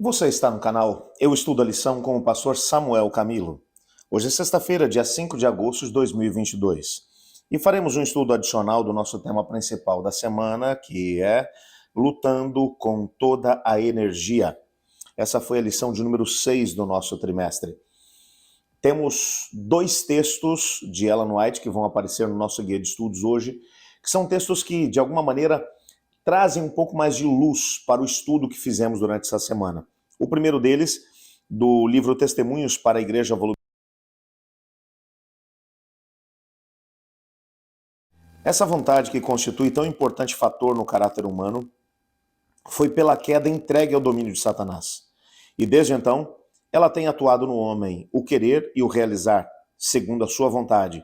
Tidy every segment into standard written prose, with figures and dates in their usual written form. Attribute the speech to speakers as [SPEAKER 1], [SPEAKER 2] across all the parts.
[SPEAKER 1] Você está no canal Eu Estudo a Lição com o pastor Samuel Camilo. Hoje é sexta-feira, dia 5 de agosto de 2022. E faremos um estudo adicional do nosso tema principal da semana, que é Lutando com toda a energia. Essa foi a lição de número 6 do nosso trimestre. Temos dois textos de Ellen White que vão aparecer no nosso guia de estudos hoje, que são textos que, de alguma maneira, trazem um pouco mais de luz para o estudo que fizemos durante essa semana. O primeiro deles, do livro Testemunhos para a Igreja Volume. Essa vontade que constitui tão importante fator no caráter humano foi pela queda entregue ao domínio de Satanás. E desde então, ela tem atuado no homem o querer e o realizar, segundo a sua vontade,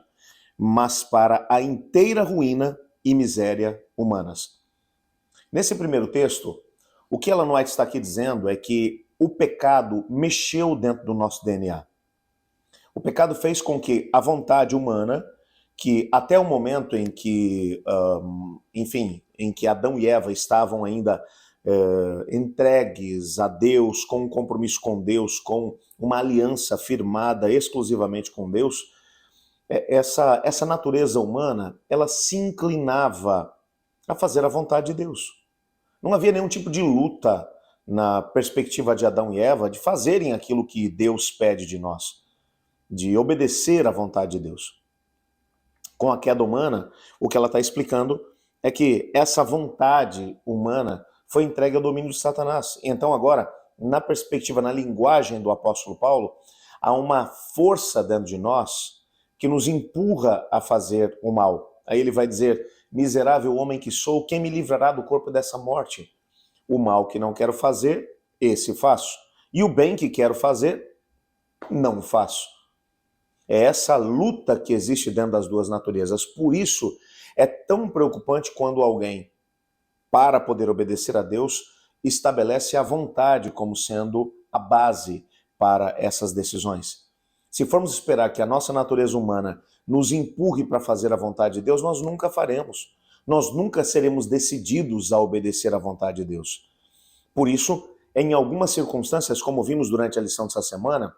[SPEAKER 1] mas para a inteira ruína e miséria humanas. Nesse primeiro texto, o que Ellen White está aqui dizendo é que o pecado mexeu dentro do nosso DNA. O pecado fez com que a vontade humana, que até o momento em que, em que Adão e Eva estavam ainda entregues a Deus, com um compromisso com Deus, com uma aliança firmada exclusivamente com Deus, essa natureza humana, ela se inclinava a fazer a vontade de Deus. Não havia nenhum tipo de luta na perspectiva de Adão e Eva de fazerem aquilo que Deus pede de nós, de obedecer à vontade de Deus. Com a queda humana, o que ela está explicando é que essa vontade humana foi entregue ao domínio de Satanás. Então agora, na perspectiva, na linguagem do apóstolo Paulo, há uma força dentro de nós que nos empurra a fazer o mal. Aí ele vai dizer: miserável homem que sou, quem me livrará do corpo dessa morte? O mal que não quero fazer, esse faço. E o bem que quero fazer, não faço. É essa luta que existe dentro das duas naturezas. Por isso, é tão preocupante quando alguém, para poder obedecer a Deus, estabelece a vontade como sendo a base para essas decisões. Se formos esperar que a nossa natureza humana nos empurre para fazer a vontade de Deus, nós nunca faremos. Nós nunca seremos decididos a obedecer à vontade de Deus. Por isso, em algumas circunstâncias, como vimos durante a lição dessa semana,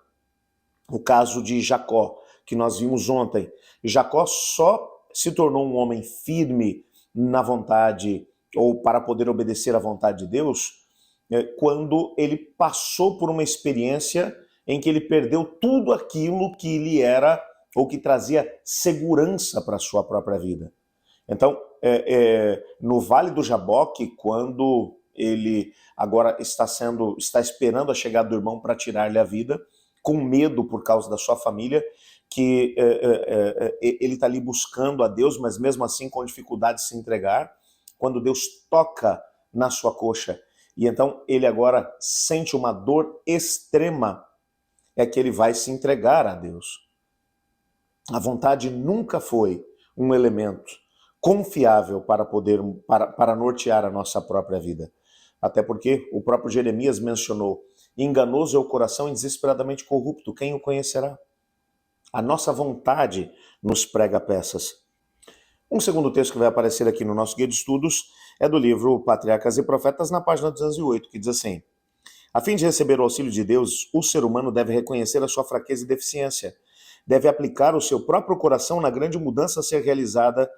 [SPEAKER 1] o caso de Jacó, que nós vimos ontem. Jacó só se tornou um homem firme na vontade, ou para poder obedecer à vontade de Deus, quando ele passou por uma experiência em que ele perdeu tudo aquilo que lhe era, ou que trazia segurança para a sua própria vida. Então, no Vale do Jaboque, quando ele agora está esperando a chegada do irmão para tirar-lhe a vida, com medo por causa da sua família, que ele está ali buscando a Deus, mas mesmo assim com dificuldade de se entregar, quando Deus toca na sua coxa, e então ele agora sente uma dor extrema, é que ele vai se entregar a Deus. A vontade nunca foi um elemento confiável para nortear a nossa própria vida. Até porque o próprio Jeremias mencionou: enganoso é o coração e desesperadamente corrupto, quem o conhecerá? A nossa vontade nos prega peças. Um segundo texto que vai aparecer aqui no nosso guia de estudos é do livro Patriarcas e Profetas, na página 208, que diz assim: a fim de receber o auxílio de Deus, o ser humano deve reconhecer a sua fraqueza e deficiência, deve aplicar o seu próprio coração na grande mudança a ser realizada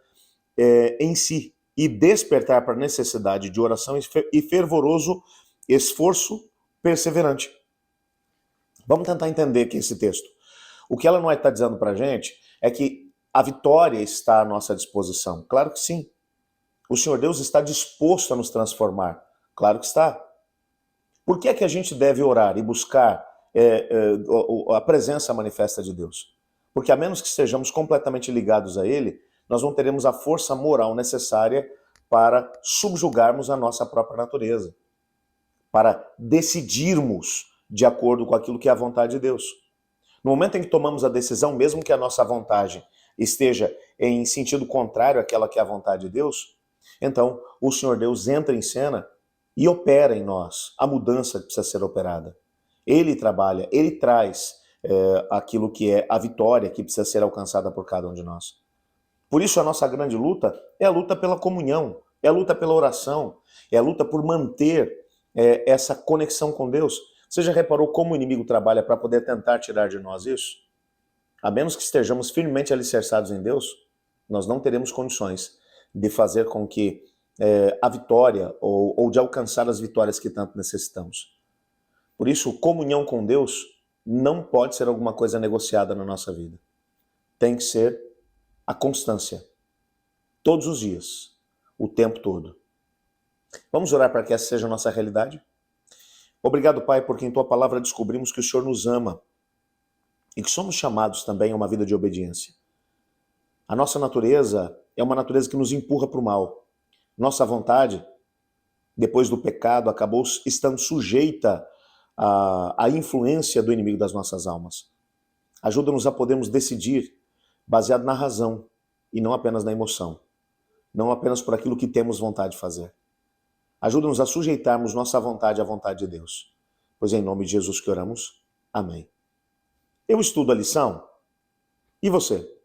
[SPEAKER 1] em si e despertar para a necessidade de oração e fervoroso esforço perseverante. Vamos tentar entender aqui esse texto. O que ela não está dizendo para a gente é que a vitória está à nossa disposição. Claro que sim. O Senhor Deus está disposto a nos transformar. Claro que está. Por que é que a gente deve orar e buscar a presença manifesta de Deus? Porque a menos que estejamos completamente ligados a Ele, nós não teremos a força moral necessária para subjugarmos a nossa própria natureza, para decidirmos de acordo com aquilo que é a vontade de Deus. No momento em que tomamos a decisão, mesmo que a nossa vontade esteja em sentido contrário àquela que é a vontade de Deus, então o Senhor Deus entra em cena e opera em nós a mudança que precisa ser operada. Ele trabalha, ele traz aquilo que é a vitória que precisa ser alcançada por cada um de nós. Por isso a nossa grande luta é a luta pela comunhão, é a luta pela oração, é a luta por manter essa conexão com Deus. Você já reparou como o inimigo trabalha para poder tentar tirar de nós isso? A menos que estejamos firmemente alicerçados em Deus, nós não teremos condições de fazer com que a vitória ou de alcançar as vitórias que tanto necessitamos. Por isso, comunhão com Deus não pode ser alguma coisa negociada na nossa vida. Tem que ser a constância. Todos os dias. O tempo todo. Vamos orar para que essa seja a nossa realidade? Obrigado, Pai, porque em Tua palavra descobrimos que o Senhor nos ama e que somos chamados também a uma vida de obediência. A nossa natureza é uma natureza que nos empurra para o mal. Nossa vontade, depois do pecado, acabou estando sujeita à influência do inimigo das nossas almas. Ajuda-nos a podermos decidir baseado na razão e não apenas na emoção. Não apenas por aquilo que temos vontade de fazer. Ajuda-nos a sujeitarmos nossa vontade à vontade de Deus. Pois é em nome de Jesus que oramos. Amém. Eu estudo a lição. E você?